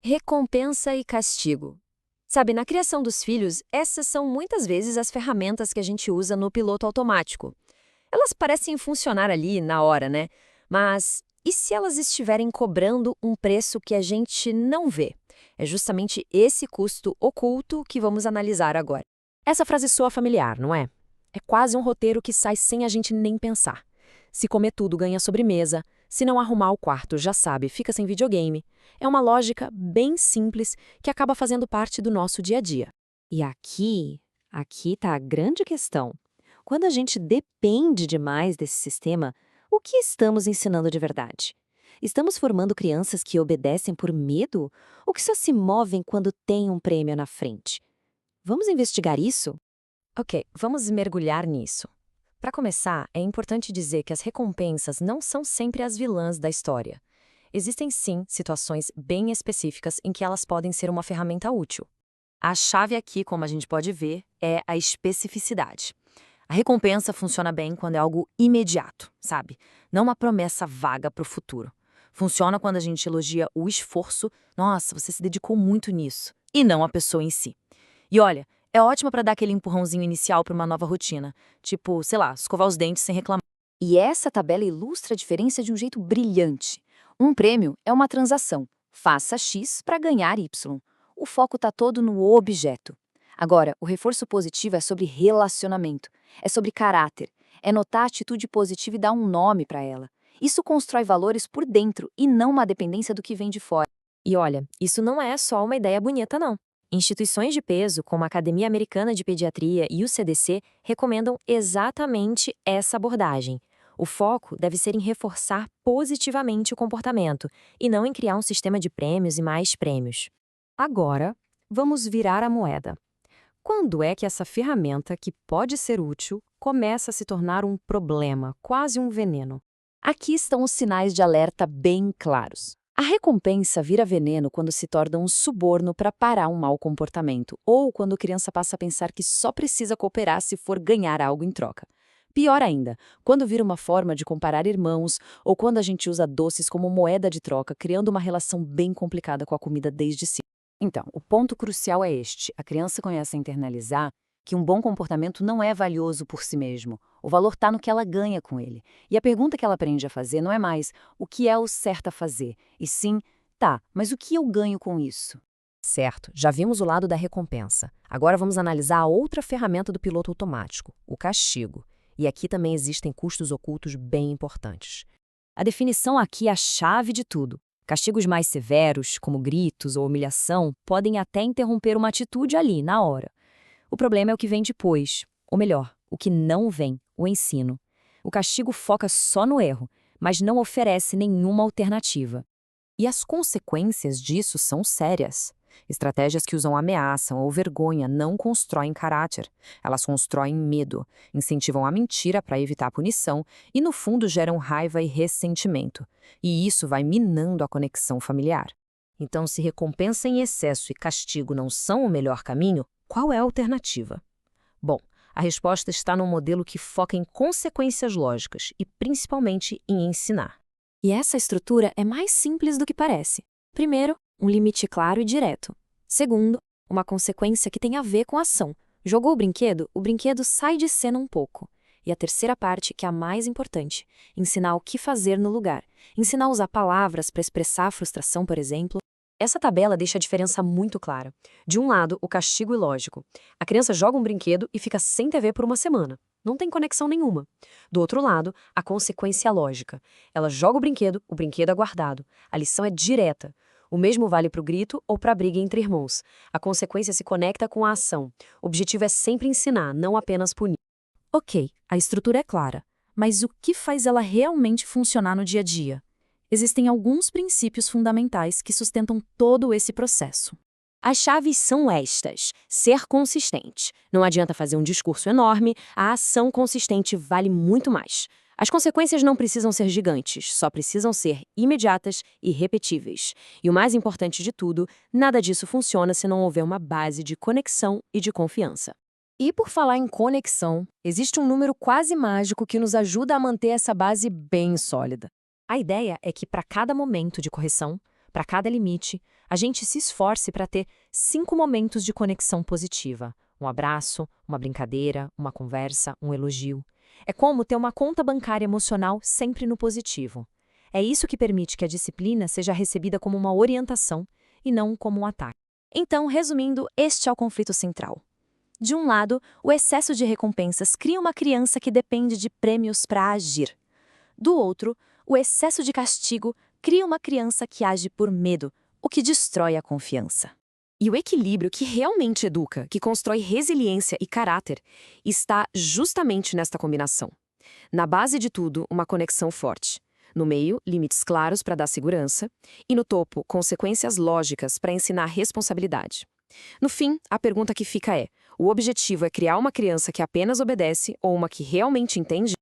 Recompensa e castigo. Sabe, na criação dos filhos, essas são muitas vezes as ferramentas que a gente usa no piloto automático. Elas parecem funcionar ali na hora, né? Mas e se elas estiverem cobrando um preço que a gente não vê? É justamente esse custo oculto que vamos analisar agora. Essa frase soa familiar, não é? É quase um roteiro que sai sem a gente nem pensar. Se comer tudo, ganha sobremesa. Se não arrumar o quarto, já sabe, fica sem videogame. É uma lógica bem simples que acaba fazendo parte do nosso dia a dia. E aqui está a grande questão. Quando a gente depende demais desse sistema, o que estamos ensinando de verdade? Estamos formando crianças que obedecem por medo ou que só se movem quando tem um prêmio na frente? Vamos investigar isso? Ok, vamos mergulhar nisso. Para começar, é importante dizer que as recompensas não são sempre as vilãs da história. Existem sim situações bem específicas em que elas podem ser uma ferramenta útil. A chave aqui, como a gente pode ver, é a especificidade. A recompensa funciona bem quando é algo imediato, sabe? Não uma promessa vaga para o futuro. Funciona quando a gente elogia o esforço, nossa, você se dedicou muito nisso, e não a pessoa em si. E olha, é ótima para dar aquele empurrãozinho inicial para uma nova rotina, tipo, sei lá, escovar os dentes sem reclamar. E essa tabela ilustra a diferença de um jeito brilhante. Um prêmio é uma transação. Faça X para ganhar Y. O foco está todo no objeto. Agora, o reforço positivo é sobre relacionamento, é sobre caráter, é notar a atitude positiva e dar um nome para ela. Isso constrói valores por dentro e não uma dependência do que vem de fora. E olha, isso não é só uma ideia bonita, não. Instituições de peso, como a Academia Americana de Pediatria e o CDC, recomendam exatamente essa abordagem. O foco deve ser em reforçar positivamente o comportamento e não em criar um sistema de prêmios e mais prêmios. Agora, vamos virar a moeda. Quando é que essa ferramenta, que pode ser útil, começa a se tornar um problema, quase um veneno? Aqui estão os sinais de alerta bem claros. A recompensa vira veneno quando se torna um suborno para parar um mau comportamento, ou quando a criança passa a pensar que só precisa cooperar se for ganhar algo em troca. Pior ainda, quando vira uma forma de comparar irmãos, ou quando a gente usa doces como moeda de troca, criando uma relação bem complicada com a comida desde cedo. Então, o ponto crucial é este: a criança começa a internalizar que um bom comportamento não é valioso por si mesmo. O valor está no que ela ganha com ele. E a pergunta que ela aprende a fazer não é mais o que é o certo a fazer, e sim, tá, mas o que eu ganho com isso? Certo, já vimos o lado da recompensa. Agora vamos analisar a outra ferramenta do piloto automático, o castigo. E aqui também existem custos ocultos bem importantes. A definição aqui é a chave de tudo. Castigos mais severos, como gritos ou humilhação, podem até interromper uma atitude ali, na hora. O problema é o que vem depois, ou melhor, o que não vem, o ensino. O castigo foca só no erro, mas não oferece nenhuma alternativa. E as consequências disso são sérias. Estratégias que usam ameaça ou vergonha não constroem caráter. Elas constroem medo, incentivam a mentira para evitar a punição e, no fundo, geram raiva e ressentimento. E isso vai minando a conexão familiar. Então, se recompensa em excesso e castigo não são o melhor caminho, qual é a alternativa? Bom, a resposta está num modelo que foca em consequências lógicas e principalmente em ensinar. E essa estrutura é mais simples do que parece. Primeiro, um limite claro e direto. Segundo, uma consequência que tem a ver com a ação. Jogou o brinquedo sai de cena um pouco. E a terceira parte, que é a mais importante, ensinar o que fazer no lugar. Ensinar a usar palavras para expressar a frustração, por exemplo. Essa tabela deixa a diferença muito clara. De um lado, o castigo ilógico. A criança joga um brinquedo e fica sem TV por uma semana. Não tem conexão nenhuma. Do outro lado, a consequência lógica. Ela joga o brinquedo é guardado. A lição é direta. O mesmo vale para o grito ou para a briga entre irmãos. A consequência se conecta com a ação. O objetivo é sempre ensinar, não apenas punir. Ok, a estrutura é clara. Mas o que faz ela realmente funcionar no dia a dia? Existem alguns princípios fundamentais que sustentam todo esse processo. As chaves são estas: ser consistente. Não adianta fazer um discurso enorme, a ação consistente vale muito mais. As consequências não precisam ser gigantes, só precisam ser imediatas e repetíveis. E o mais importante de tudo, nada disso funciona se não houver uma base de conexão e de confiança. E por falar em conexão, existe um número quase mágico que nos ajuda a manter essa base bem sólida. A ideia é que para cada momento de correção, para cada limite, A gente se esforce para ter 5 momentos de conexão positiva. Um abraço, uma brincadeira, uma conversa, um elogio. É como ter uma conta bancária emocional sempre no positivo. É isso que permite que a disciplina seja recebida como uma orientação e não como um ataque. Então, resumindo, este é o conflito central. De um lado, o excesso de recompensas cria uma criança que depende de prêmios para agir. Do outro, o excesso de castigo cria uma criança que age por medo, o que destrói a confiança. E o equilíbrio que realmente educa, que constrói resiliência e caráter, está justamente nesta combinação. Na base de tudo, uma conexão forte. No meio, limites claros para dar segurança. E no topo, consequências lógicas para ensinar responsabilidade. No fim, a pergunta que fica é: o objetivo é criar uma criança que apenas obedece ou uma que realmente entende?